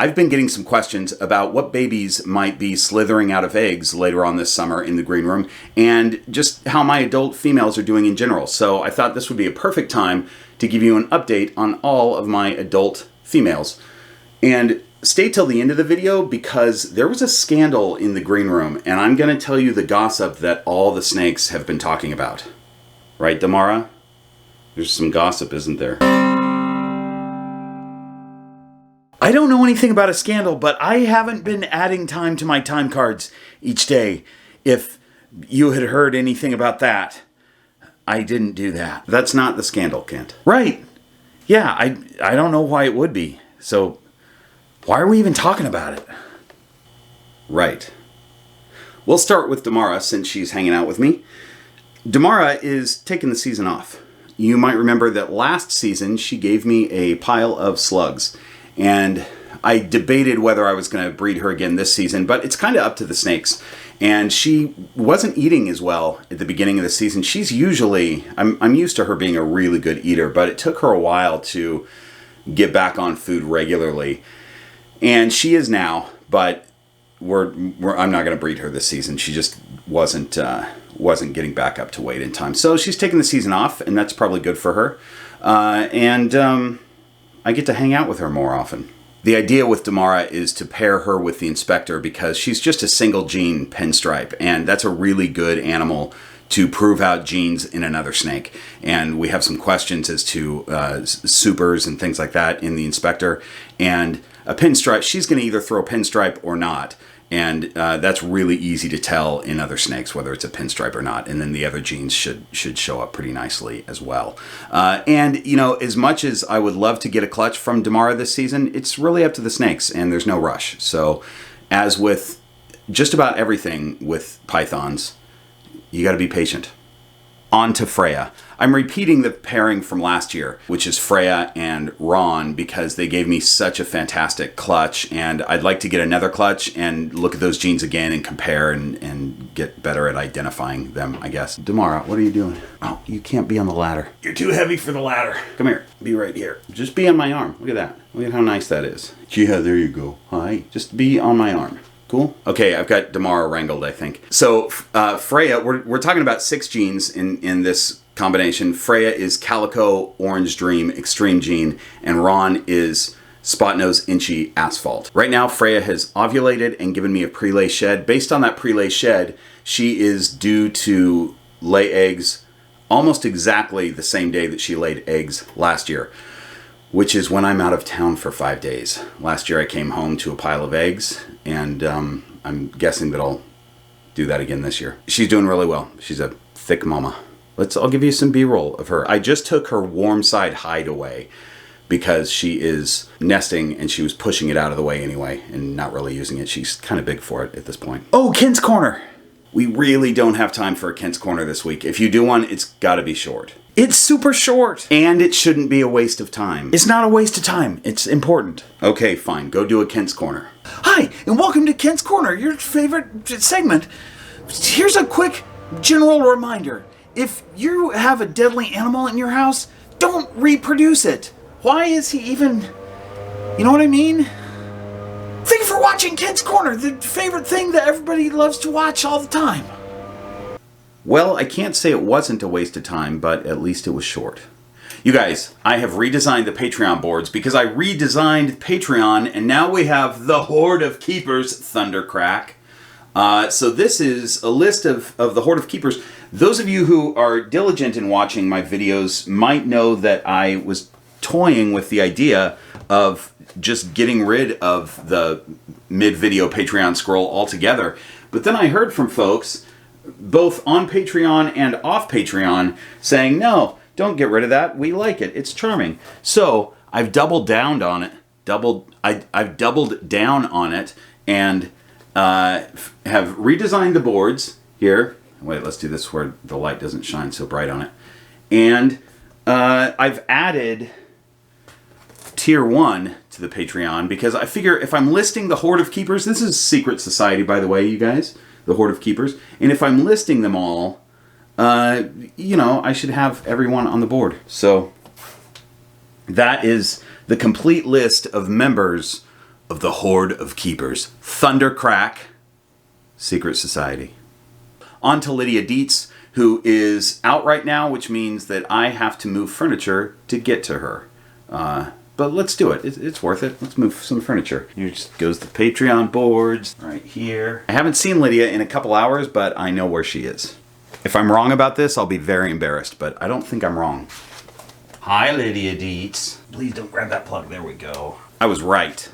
I've been getting some questions about what babies might be slithering out of eggs later on this summer in the green room, and just how my adult females are doing in general. So I thought this would be a perfect time to give you an update on all of my adult females. And stay till the end of the video, because there was a scandal in the green room, and I'm going to tell you the gossip that all the snakes have been talking about. Right, Damara? There's some gossip, isn't there? I don't know anything about a scandal, but I haven't been adding time to my time cards each day. If you had heard anything about that, I didn't do that. That's not the scandal, Kent. Right. Yeah, I don't know why it would be. So, why are we even talking about it? Right. We'll start with Damara, since she's hanging out with me. Damara is taking the season off. You might remember that last season she gave me a pile of slugs. And I debated whether I was going to breed her again this season, but it's kind of up to the snakes. And she wasn't eating as well at the beginning of the season. She's usually, I'm used to her being a really good eater, but it took her a while to get back on food regularly. And she is now, but I'm not going to breed her this season. She just wasn't getting back up to weight in time. So she's taking the season off, and that's probably good for her. I get to hang out with her more often. The idea with Damara is to pair her with the inspector, because she's just a single gene pinstripe, and that's a really good animal to prove out genes in another snake. And we have some questions as to supers and things like that in the inspector. And a pinstripe, she's going to either throw a pinstripe or not. And that's really easy to tell in other snakes, whether it's a pinstripe or not. And then the other genes should show up pretty nicely as well. And, you know, as much as I would love to get a clutch from Damara this season, it's really up to the snakes, and there's no rush. So, as with just about everything with pythons, you got to be patient. On to Freya. I'm repeating the pairing from last year, which is Freya and Ron, because they gave me such a fantastic clutch, and I'd like to get another clutch and look at those genes again and compare and get better at identifying them, I guess. Damara, what are you doing? Oh, you can't be on the ladder. You're too heavy for the ladder. Come here. Be right here. Just be on my arm. Look at that. Look at how nice that is. Yeah, there you go. Hi. Just be on my arm. Cool. Okay, I've got Damara wrangled, I think. So, Freya, we're talking about 6 genes in this combination. Freya is Calico, Orange Dream, Extreme Gene, and Ron is Spot Nose, Inchy, Asphalt. Right now, Freya has ovulated and given me a prelay shed. Based on that prelay shed, she is due to lay eggs almost exactly the same day that she laid eggs last year, which is when I'm out of town for 5 days. Last year I came home to a pile of eggs, and I'm guessing that I'll do that again this year. She's doing really well. She's a thick mama. I'll give you some B-roll of her. I just took her warm side hide away because she is nesting and she was pushing it out of the way anyway and not really using it. She's kind of big for it at this point. Oh, Kent's Corner! We really don't have time for a Kent's Corner this week. If you do one, it's gotta be short. It's super short. And it shouldn't be a waste of time. It's not a waste of time. It's important. Okay, fine. Go do a Kent's Corner. Hi, and welcome to Kent's Corner, your favorite segment. Here's a quick general reminder. If you have a deadly animal in your house, don't reproduce it. Why is he even... You know what I mean? Thank you for watching Kent's Corner, the favorite thing that everybody loves to watch all the time. Well, I can't say it wasn't a waste of time, but at least it was short. You guys, I have redesigned the Patreon boards because I redesigned Patreon, and now we have the Horde of Keepers Thundercrack. So this is a list of the Horde of Keepers. Those of you who are diligent in watching my videos might know that I was toying with the idea of just getting rid of the mid-video Patreon scroll altogether. But then I heard from folks, both on Patreon and off Patreon, saying, no, don't get rid of that. We like it. It's charming. So I've doubled down on it. I've doubled down on it and have redesigned the boards here. Wait, let's do this where the light doesn't shine so bright on it. And I've added Tier 1 to the Patreon because I figure if I'm listing the Horde of Keepers, this is Secret Society, by the way, you guys, the Horde of Keepers, and if I'm listing them all, you know, I should have everyone on the board. So that is the complete list of members of the Horde of Keepers. Thundercrack, Secret Society. On to Lydia Dietz, who is out right now, which means that I have to move furniture to get to her. But let's do it. It's worth it. Let's move some furniture. Here just goes the Patreon boards right here. I haven't seen Lydia in a couple hours, but I know where she is. If I'm wrong about this, I'll be very embarrassed, but I don't think I'm wrong. Hi, Lydia Dietz. Please don't grab that plug. There we go. I was right.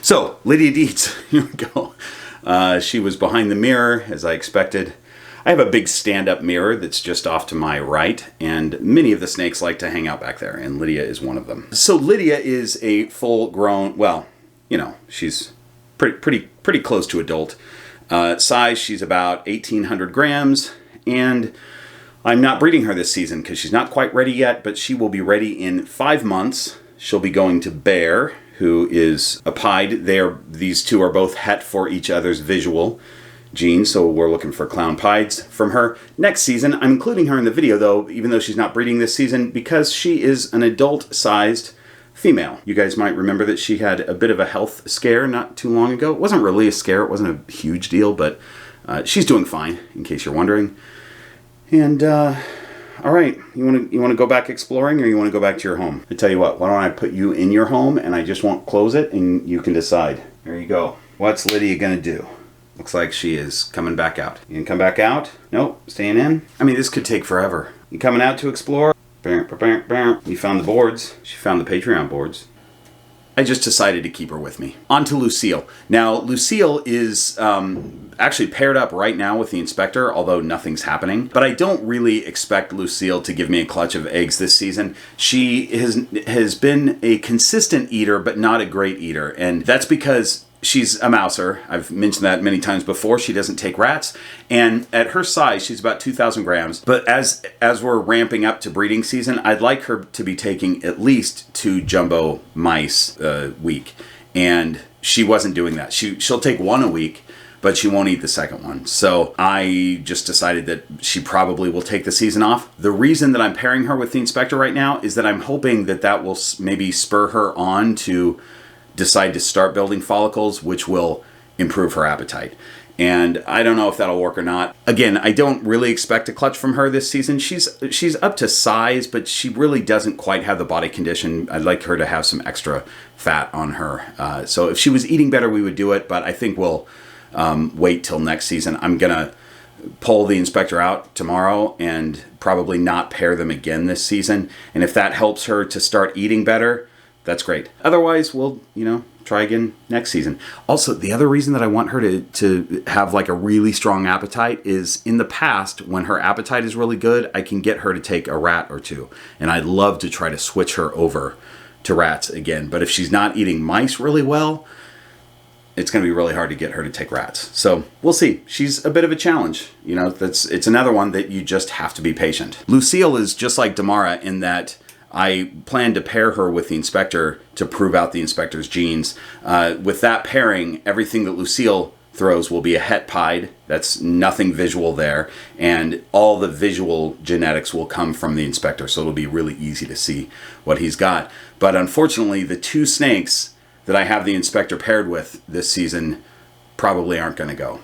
So, Lydia Dietz, here we go. She was behind the mirror, as I expected. I have a big stand-up mirror that's just off to my right, and many of the snakes like to hang out back there, and Lydia is one of them. So Lydia is a full-grown, well, you know, she's pretty close to adult size. She's about 1,800 grams, and I'm not breeding her this season because she's not quite ready yet, but she will be ready in 5 months. She'll be going to Bear, who is a pied. These two are both het for each other's visual genes, so we're looking for clown pieds from her next season. I'm including her in the video, though, even though she's not breeding this season, because she is an adult-sized female. You guys might remember that she had a bit of a health scare not too long ago. It wasn't really a scare. It wasn't a huge deal, but she's doing fine, in case you're wondering. And, all right, you want to go back exploring, or you want to go back to your home? I tell you what, why don't I put you in your home, and I just won't close it, and you can decide. There you go. What's Lydia going to do? Looks like she is coming back out. You can come back out? Nope, staying in? I mean, this could take forever. You coming out to explore? You found the boards. She found the Patreon boards. I just decided to keep her with me. On to Lucille. Now, Lucille is actually paired up right now with the inspector, although nothing's happening. But I don't really expect Lucille to give me a clutch of eggs this season. She has been a consistent eater, but not a great eater. And that's because she's a mouser. I've mentioned that many times before. She doesn't take rats. And at her size, she's about 2,000 grams. But as we're ramping up to breeding season, I'd like her to be taking at least 2 jumbo mice a week. And she wasn't doing that. She'll take 1 a week, but she won't eat the second one. So I just decided that she probably will take the season off. The reason that I'm pairing her with the inspector right now is that I'm hoping that will maybe spur her on to decide to start building follicles, which will improve her appetite. And I don't know if that'll work or not. Again, I don't really expect a clutch from her this season. She's up to size, but she really doesn't quite have the body condition. I'd like her to have some extra fat on her. So if she was eating better, we would do it, but I think we'll wait till next season. I'm gonna pull the inspector out tomorrow and probably not pair them again this season. And if that helps her to start eating better, that's great. Otherwise, we'll, try again next season. Also, the other reason that I want her to have like a really strong appetite is in the past, when her appetite is really good, I can get her to take a rat or 2. And I'd love to try to switch her over to rats again. But if she's not eating mice really well, it's going to be really hard to get her to take rats. So we'll see. She's a bit of a challenge. It's another one that you just have to be patient. Lucille is just like Damara in that I plan to pair her with the inspector to prove out the inspector's genes. With that pairing, everything that Lucille throws will be a het pied. That's nothing visual there. And all the visual genetics will come from the inspector, so it'll be really easy to see what he's got. But unfortunately, the 2 snakes that I have the inspector paired with this season probably aren't going to go.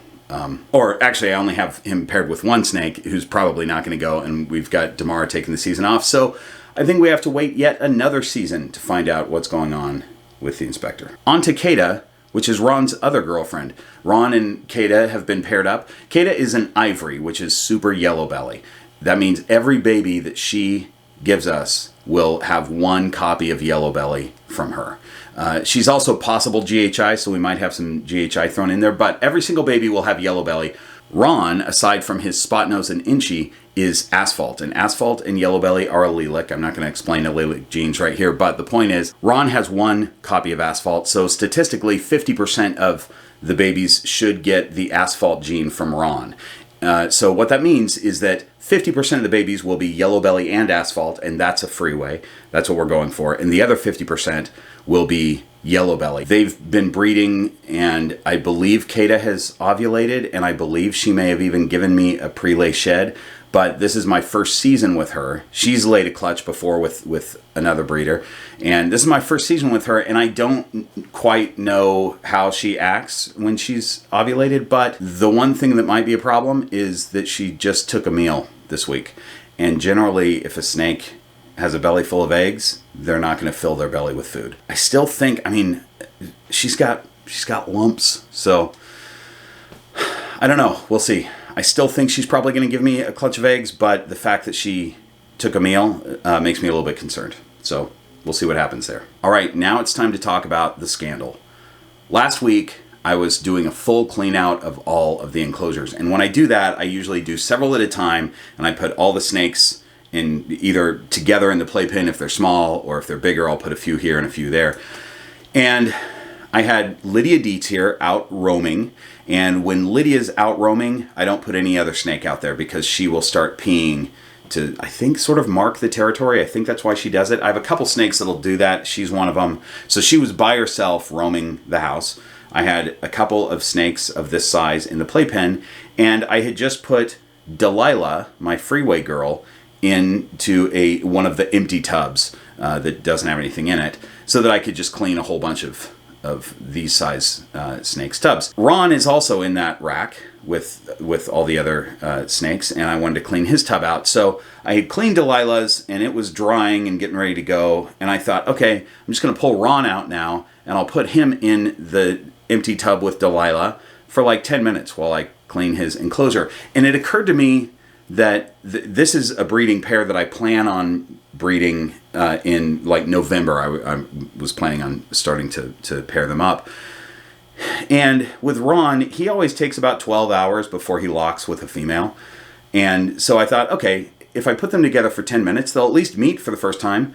Or actually, I only have him paired with 1 snake who's probably not going to go, and we've got Damara taking the season off. So I think we have to wait yet another season to find out what's going on with the inspector. On to Takeda, which is Ron's other girlfriend. Ron and Takeda have been paired up. Takeda is an ivory, which is super yellow belly. That means every baby that she gives us will have 1 copy of yellow belly from her. She's also possible GHI, so we might have some GHI thrown in there, but every single baby will have yellow belly. Ron, aside from his spot nose and inchy, is asphalt. And asphalt and yellow belly are allelic. I'm not going to explain allelic genes right here, but the point is, Ron has 1 copy of asphalt, so statistically 50% of the babies should get the asphalt gene from Ron. So what that means is that 50% of the babies will be yellow belly and asphalt, and that's a freeway. That's what we're going for. And the other 50% will be yellow belly. They've been breeding, and I believe Takeda has ovulated, and I believe she may have even given me a pre-lay shed. But this is my first season with her. She's laid a clutch before with another breeder. And this is my first season with her, and I don't quite know how she acts when she's ovulated. But the one thing that might be a problem is that she just took a meal this week. And generally, if a snake has a belly full of eggs, they're not going to fill their belly with food. I still think, I mean, she's got lumps. So, I don't know. We'll see. I still think she's probably going to give me a clutch of eggs, but the fact that she took a meal makes me a little bit concerned. So we'll see what happens there. All right, now it's time to talk about the scandal. Last week, I was doing a full clean out of all of the enclosures. And when I do that, I usually do several at a time, and I put all the snakes in either together in the playpen if they're small, or if they're bigger, I'll put a few here and a few there. And I had Lydia Dietz here out roaming, and when Lydia's out roaming, I don't put any other snake out there because she will start peeing to, I think, sort of mark the territory. I think that's why she does it. I have a couple snakes that'll do that. She's one of them. So she was by herself roaming the house. I had a couple of snakes of this size in the playpen, and I had just put Delilah, my freeway girl, into one of the empty tubs that doesn't have anything in it, so that I could just clean a whole bunch of these size snakes tubs. Ron is also in that rack with all the other snakes, and I wanted to clean his tub out. So I had cleaned Delilah's, and it was drying and getting ready to go, and I thought, okay, I'm just going to pull Ron out now, and I'll put him in the empty tub with Delilah for like 10 minutes while I clean his enclosure. And it occurred to me that this is a breeding pair that I plan on breeding in like November. I was planning on starting to pair them up. And with Ron, he always takes about 12 hours before he locks with a female. And so I thought, okay, if I put them together for 10 minutes, they'll at least meet for the first time.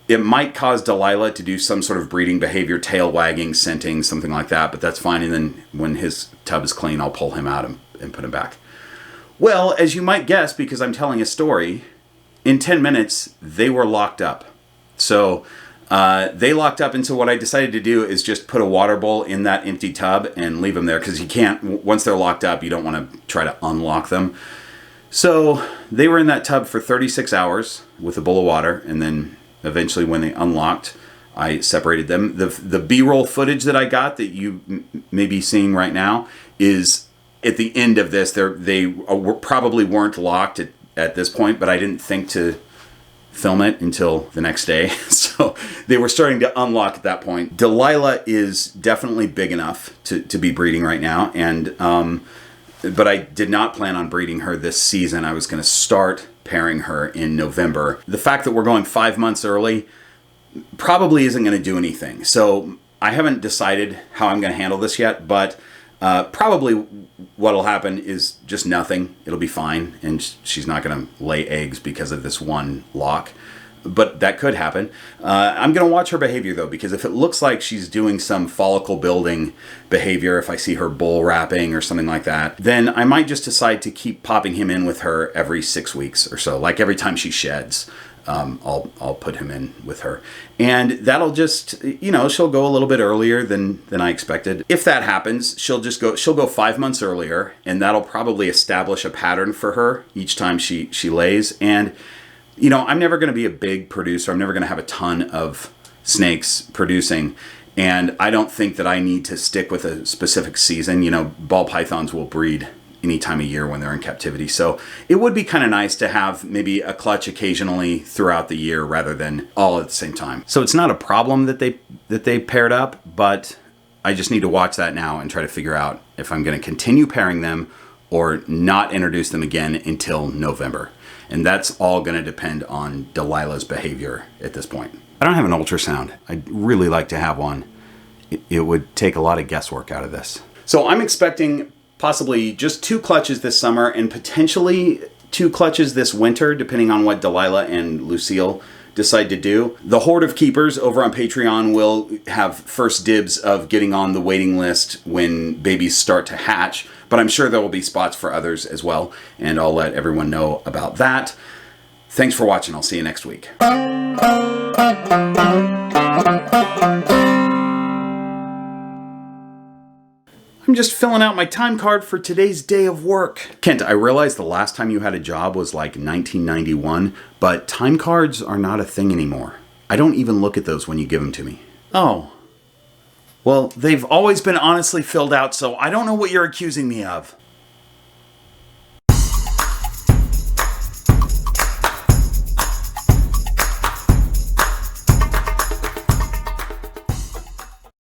It might cause Delilah to do some sort of breeding behavior, tail wagging, scenting, something like that, but that's fine. And then when his tub is clean, I'll pull him out and put him back. Well, as you might guess, because I'm telling a story, in 10 minutes, they were locked up. So they locked up, and so what I decided to do is just put a water bowl in that empty tub and leave them there, because you can't, once they're locked up, you don't want to try to unlock them. So they were in that tub for 36 hours with a bowl of water, and then eventually when they unlocked, I separated them. The B-roll footage that I got that you may be seeing right now is at the end of this. They probably weren't locked at this point, but I didn't think to film it until the next day. So they were starting to unlock at that point. Delilah is definitely big enough to be breeding right now, and but I did not plan on breeding her this season. I was going to start pairing her in November. The fact that we're going 5 months early probably isn't going to do anything. So I haven't decided how I'm going to handle this yet, but probably what'll happen is just nothing. It'll be fine, and she's not going to lay eggs because of this one lock. But that could happen. I'm going to watch her behavior, though, because if it looks like she's doing some follicle building behavior, if I see her bull wrapping or something like that, then I might just decide to keep popping him in with her every 6 weeks or so. Like every time she sheds, I'll put him in with her. And that'll just, she'll go a little bit earlier than I expected. If that happens, she'll go 5 months earlier, and that'll probably establish a pattern for her each time she lays. And I'm never going to be a big producer. I'm never going to have a ton of snakes producing. And I don't think that I need to stick with a specific season. Ball pythons will breed any time of year when they're in captivity. So it would be kind of nice to have maybe a clutch occasionally throughout the year rather than all at the same time. So it's not a problem that they paired up, but I just need to watch that now and try to figure out if I'm going to continue pairing them or not introduce them again until November. And that's all going to depend on Delilah's behavior at this point. I don't have an ultrasound. I'd really like to have one. It would take a lot of guesswork out of this. So I'm expecting possibly just 2 clutches this summer and potentially 2 clutches this winter, depending on what Delilah and Lucille decide to do. The Horde of Keepers over on Patreon will have first dibs of getting on the waiting list when babies start to hatch, but I'm sure there will be spots for others as well, and I'll let everyone know about that. Thanks for watching. I'll see you next week. I'm just filling out my time card for today's day of work. Kent, I realized the last time you had a job was like 1991, but time cards are not a thing anymore. I don't even look at those when you give them to me. Oh. Well, they've always been honestly filled out, so I don't know what you're accusing me of.